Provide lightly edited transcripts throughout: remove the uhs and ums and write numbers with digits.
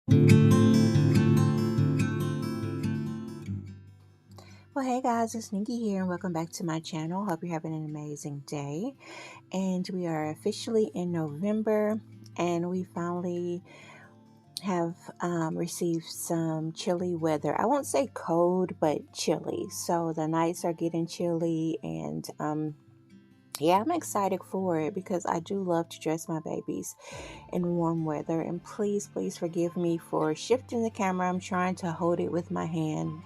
Well, hey guys, it's Nikki here, and welcome back to my channel. Hope you're having an amazing day. And we are officially in November, and we finally have received some chilly weather. I won't say cold, but chilly. So the nights are getting chilly, and yeah, I'm excited for it because I do love to dress my babies in warm weather. And please, please forgive me for shifting the camera. I'm trying to hold it with my hand,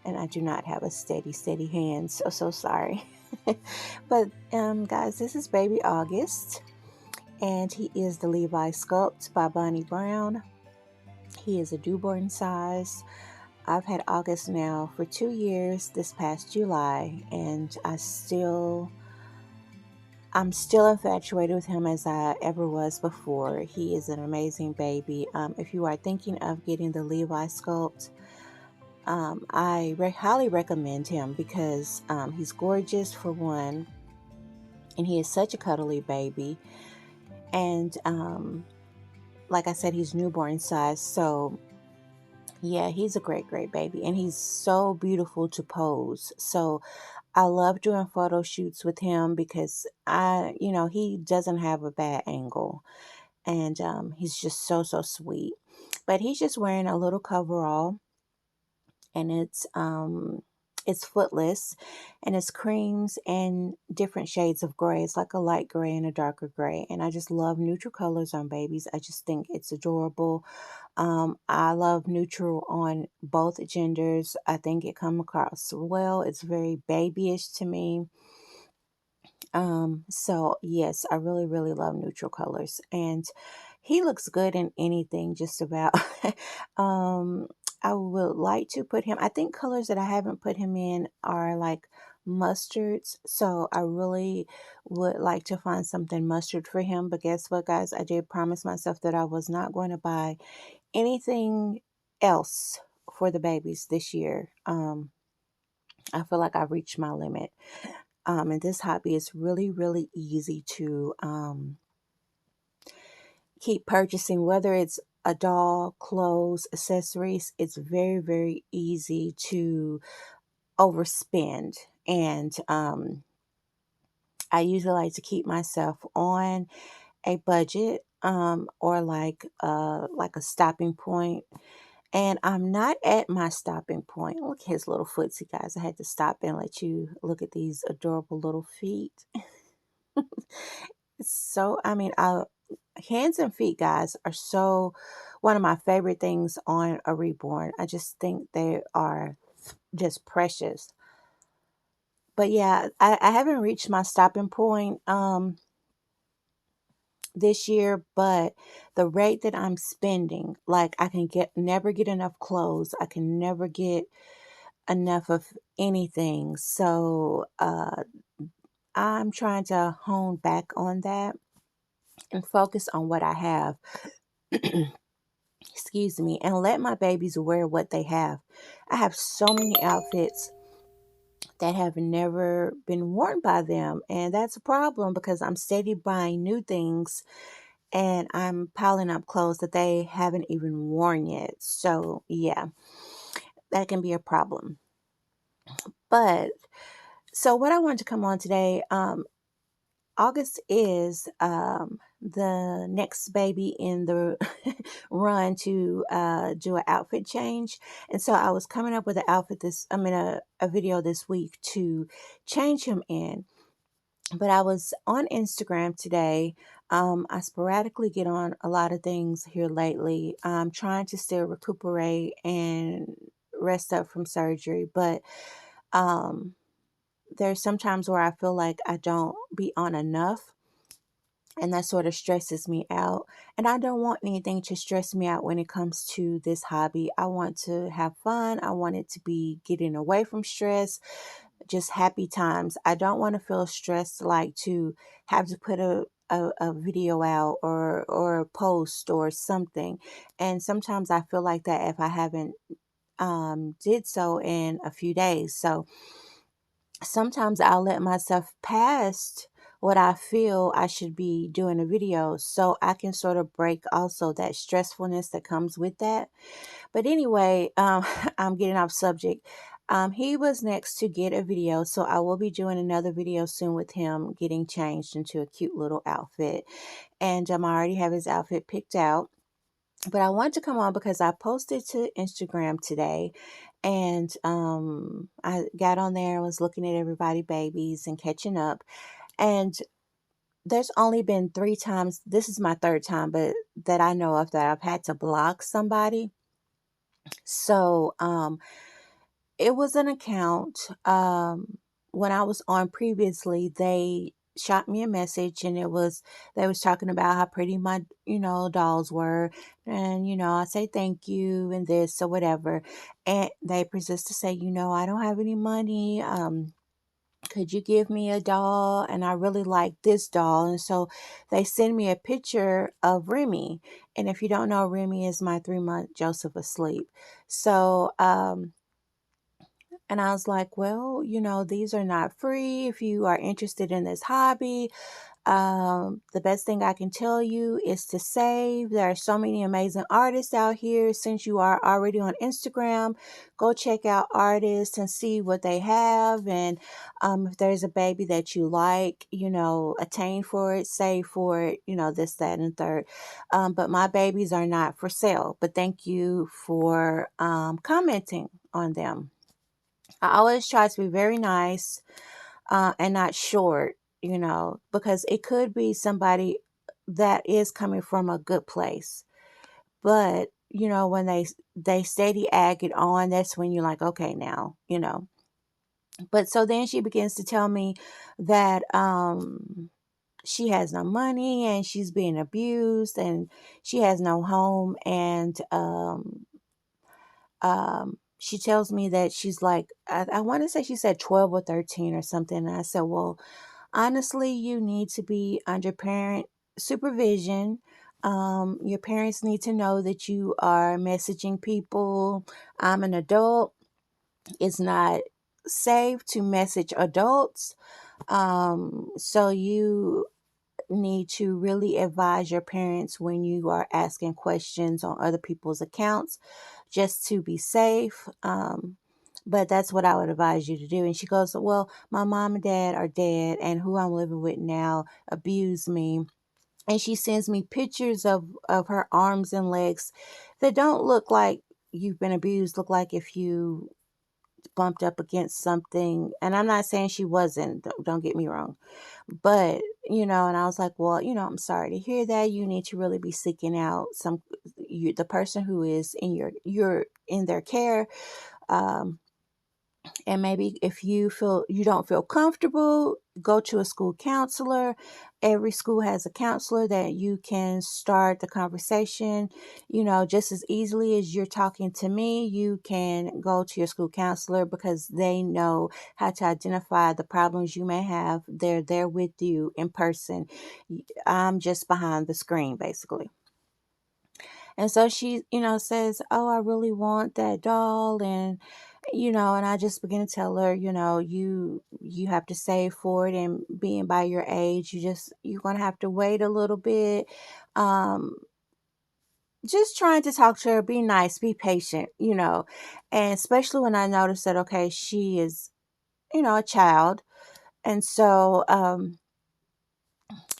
and I do not have a steady hand, so sorry. But guys, this is baby August, and he is the Levi Sculpt by Bonnie Brown. He is a newborn size. I've had August now for 2 years this past July, and I'm still infatuated with him as I ever was before. He is an amazing baby. If you are thinking of getting the Levi Sculpt, I highly recommend him because he's gorgeous for one, and he is such a cuddly baby. And like I said, he's newborn size, so yeah, he's a great baby, and he's so beautiful to pose. So I love doing photo shoots with him because he doesn't have a bad angle, and he's just so sweet. But he's just wearing a little coverall, and it's footless, and it's creams and different shades of gray. It's like a light gray and a darker gray, and I just love neutral colors on babies. I just think it's adorable. I love neutral on both genders. I think it comes across well. It's very babyish to me. So yes, I really love neutral colors, and he looks good in anything just about. um, I would like to put him, I think colors that I haven't put him in are like mustards. So I really would like to find something mustard for him. But guess what, guys? I did promise myself that I was not going to buy anything else for the babies this year. I feel like I've reached my limit. And this hobby is really easy to keep purchasing, whether it's a doll, clothes, accessories. It's very easy to overspend. And I usually like to keep myself on a budget, or like a stopping point. And I'm not at my stopping point. Look at his little footsie, guys. I had to stop and let you look at these adorable little feet. So, I mean, hands and feet, guys, are so one of my favorite things on a reborn. I just think they are just precious. But yeah, I haven't reached my stopping point this year, but the rate that I'm spending, like I can never get enough clothes. I can never get enough of anything. So I'm trying to hone back on that and focus on what I have. Excuse me, and let my babies wear what they have. I have so many outfits that have never been worn by them, and that's a problem because I'm steady buying new things, and I'm piling up clothes that they haven't even worn yet. So yeah, that can be a problem. But so what I wanted to come on today, August is the next baby in the run to do an outfit change. And so I was coming up with an outfit a video this week to change him in. But I was on Instagram today. I sporadically get on a lot of things here lately. I'm trying to still recuperate and rest up from surgery, but um, there's sometimes where I feel like I don't be on enough, and that sort of stresses me out. And I don't want anything to stress me out when it comes to this hobby. I want to have fun. I want it to be getting away from stress, just happy times. I don't want to feel stressed, like to have to put a video out or a post or something. And sometimes I feel like that if I haven't did so in a few days. So sometimes I'll let myself past what I feel I should be doing a video, so I can sort of break also that stressfulness that comes with that. But anyway, I'm getting off subject. He was next to get a video, so I will be doing another video soon with him getting changed into a cute little outfit. And I already have his outfit picked out. But I wanted to come on because I posted to Instagram today, and I got on there and was looking at everybody babies and catching up. And there's only been 3 times, this is my third time, but that I know of, that I've had to block somebody. So it was an account. When I was on previously, they shot me a message, and they was talking about how pretty my dolls were, and I say thank you and this or whatever, and they persist to say, I don't have any money. Could you give me a doll? And I really like this doll. And so they send me a picture of Remy. And if you don't know, Remy is my 3-month Joseph asleep. So and I was like, well, these are not free. If you are interested in this hobby, the best thing I can tell you is to save. There are so many amazing artists out here. Since you are already on Instagram, go check out artists and see what they have. And if there's a baby that you like, attain for it, save for it, this, that, and third. But my babies are not for sale. But thank you for commenting on them. I always try to be very nice and not short, because it could be somebody that is coming from a good place. But, when they steady egg it on, that's when you're like, okay, now. But so then she begins to tell me that she has no money and she's being abused and she has no home, and she tells me that she's like, I want to say she said 12 or 13 or something. And I said, well, honestly, you need to be under parent supervision. Your parents need to know that you are messaging people. I'm an adult. It's not safe to message adults. So you need to really advise your parents when you are asking questions on other people's accounts, just to be safe. But that's what I would advise you to do. And she goes, well, my mom and dad are dead, and who I'm living with now abused me. And she sends me pictures of her arms and legs that don't look like you've been abused, look like if you bumped up against something. And I'm not saying she wasn't, don't get me wrong. But, and I was like, well, I'm sorry to hear that. You need to really be seeking out the person who is in you're in their care. Um, and maybe if you don't feel comfortable, go to a school counselor. Every school has a counselor that you can start the conversation, just as easily as you're talking to me. You can go to your school counselor because they know how to identify the problems you may have. They're there with you in person. I'm just behind the screen, basically. And so she, says, oh, I really want that doll. And I just begin to tell her, you have to save for it, and being by your age, you're going to have to wait a little bit. Um, just trying to talk to her, be nice, be patient, and especially when I noticed that, okay, she is, a child. And so,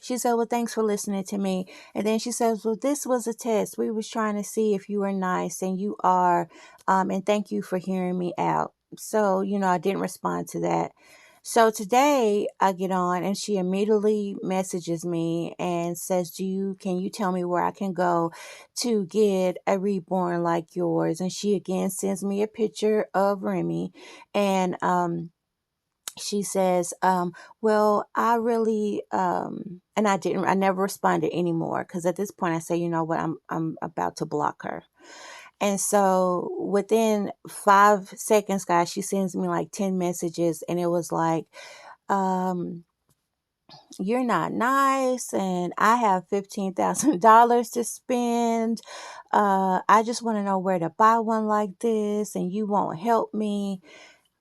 she said, well, thanks for listening to me. And then she says, well, this was a test. We was trying to see if you were nice, and you are. And thank you for hearing me out. So, I didn't respond to that. So today I get on and she immediately messages me and says, can you tell me where I can go to get a reborn like yours? And she again sends me a picture of Remy. And, she says, well, I really, and I never responded anymore, because at this point I say, you know what, I'm about to block her. And so within 5 seconds, guys, she sends me like 10 messages, and it was like, um, you're not nice, and I have $15,000 to spend. I just want to know where to buy one like this, and you won't help me.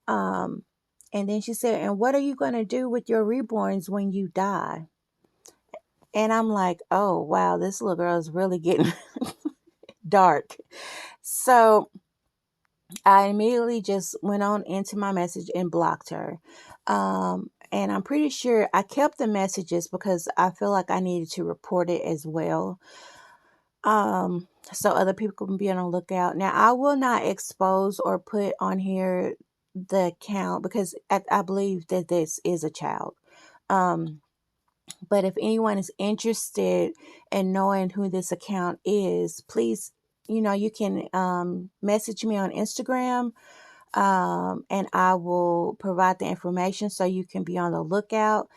Um, And then she said, and what are you going to do with your reborns when you die? And I'm like, oh, wow, this little girl is really getting dark. So I immediately just went on into my message and blocked her. And I'm pretty sure I kept the messages because I feel like I needed to report it as well. So other people can be on the lookout. Now, I will not expose or put on here the account because I believe that this is a child. Um, but if anyone is interested in knowing who this account is, please, you can message me on Instagram, and I will provide the information so you can be on the lookout.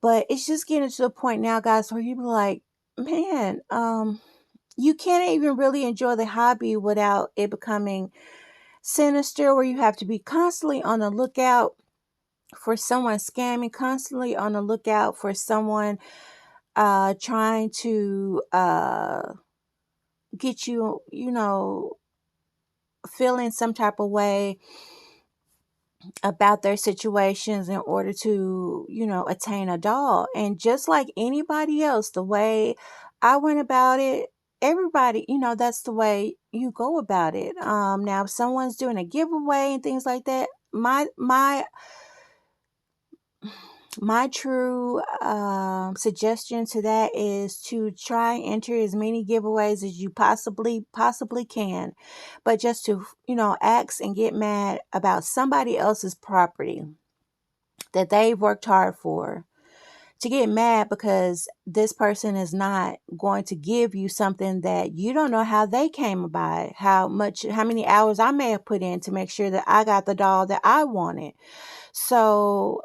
But it's just getting to the point now, guys, where you be like, man, you can't even really enjoy the hobby without it becoming sinister, where you have to be constantly on the lookout for someone scamming, constantly on the lookout for someone trying to get you, feeling some type of way about their situations in order to, attain a doll. And just like anybody else, the way I went about it, everybody, that's the way you go about it. Now if someone's doing a giveaway and things like that, my true suggestion to that is to try and enter as many giveaways as you possibly can, but just to ask and get mad about somebody else's property that they've worked hard for, to get mad because this person is not going to give you something that you don't know how they came by, how many hours I may have put in to make sure that I got the doll that I wanted. So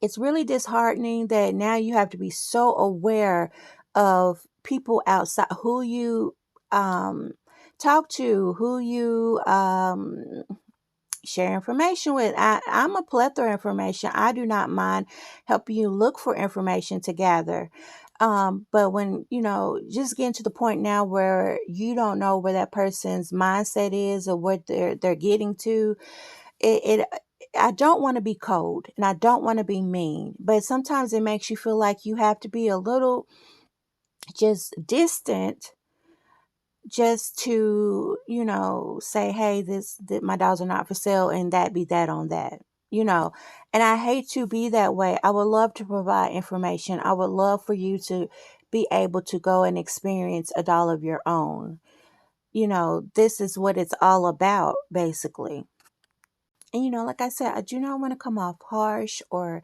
it's really disheartening that now you have to be so aware of people outside, who you talk to, who you share information with. I'm a plethora of information. I do not mind helping you look for information to gather. But when, just getting to the point now where you don't know where that person's mindset is or what they're getting to, it I don't want to be cold and I don't want to be mean, but sometimes it makes you feel like you have to be a little just distant just to, say, hey, my dolls are not for sale, and that be that on that, you know. And I hate to be that way. I would love to provide information. I would love for you to be able to go and experience a doll of your own. This is what it's all about, basically. And like I said, I do not want to come off harsh or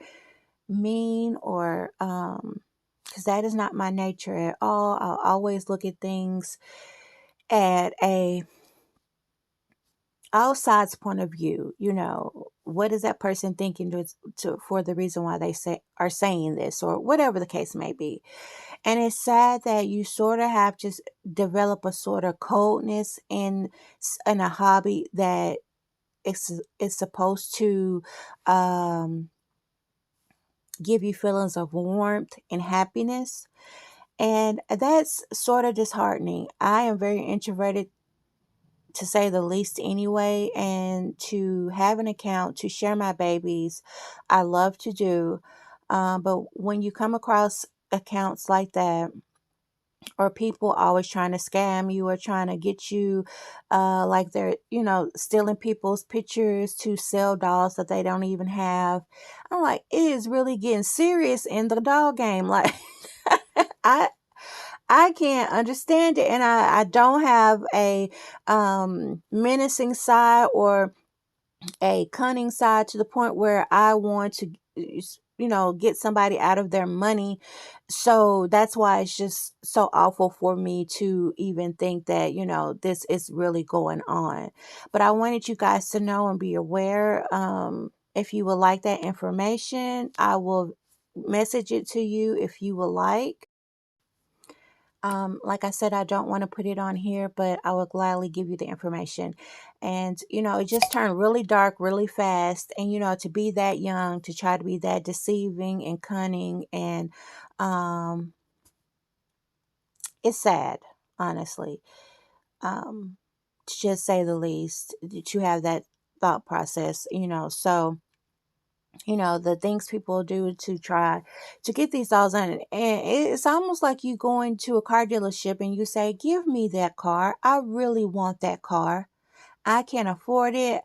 mean or because that is not my nature at all. I'll always look at things at a outside's point of view. What is that person thinking for the reason why they are saying this, or whatever the case may be. And it's sad that you sort of have to develop a sort of coldness in a hobby that is supposed to give you feelings of warmth and happiness. And that's sort of disheartening. I am very introverted, to say the least, anyway, and to have an account to share my babies, I love to do. But when you come across accounts like that, or people always trying to scam you or trying to get you, like they're, stealing people's pictures to sell dolls that they don't even have, I'm like, it is really getting serious in the doll game. Like, I I can't understand it. And I don't have a menacing side or a cunning side to the point where I want to, get somebody out of their money. So that's why it's just so awful for me to even think that, this is really going on. But I wanted you guys to know and be aware. If you would like that information, I will message it to you if you would like. Like I said, I don't want to put it on here, but I will gladly give you the information. And, it just turned really dark really fast. And, to be that young, to try to be that deceiving and cunning, and um, it's sad, honestly, to just say the least, to have that thought process, so the things people do to try to get these dolls on it. And it's almost like you going to a car dealership and you say, give me that car. I really want that car. I can't afford it.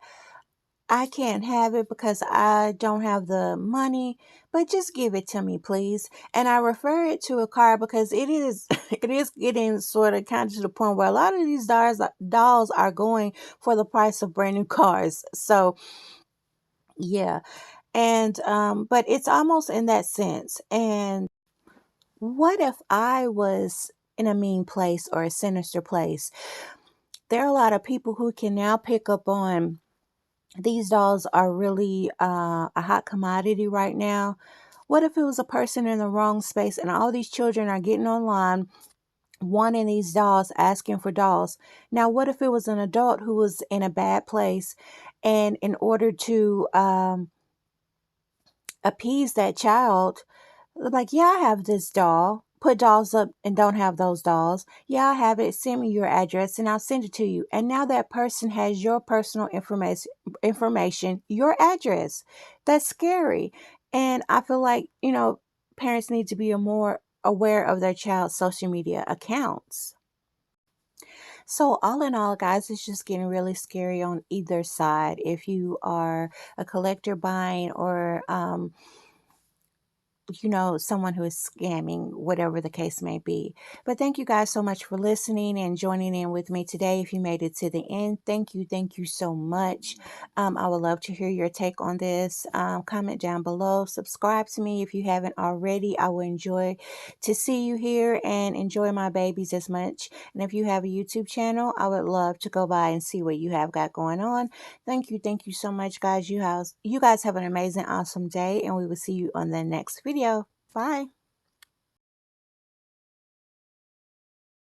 I can't have it because I don't have the money, but just give it to me, please. And I refer it to a car because it is it is getting sort of kind of to the point where a lot of these dolls are going for the price of brand new cars. So yeah. And but it's almost in that sense. And what if I was in a mean place or a sinister place? There are a lot of people who can now pick up on these dolls are really a hot commodity right now. What if it was a person in the wrong space and all these children are getting online wanting these dolls, asking for dolls? Now, what if it was an adult who was in a bad place and in order to appease that child, like, yeah, I have this doll. Put dolls up and don't have those dolls. Yeah, I have it. Send me your address and I'll send it to you. And now that person has your personal information, your address. That's scary. And I feel like, parents need to be more aware of their child's social media accounts. So all in all, guys, it's just getting really scary on either side. If you are a collector buying or someone who is scamming, whatever the case may be. But thank you guys so much for listening and joining in with me today. If you made it to the end, thank you. Thank you so much. I would love to hear your take on this. Comment down below. Subscribe to me if you haven't already. I will enjoy to see you here and enjoy my babies as much. And if you have a YouTube channel, I would love to go by and see what you have got going on. Thank you. Thank you so much, guys. You guys have an amazing, awesome day, and we will see you on the next video. Bye.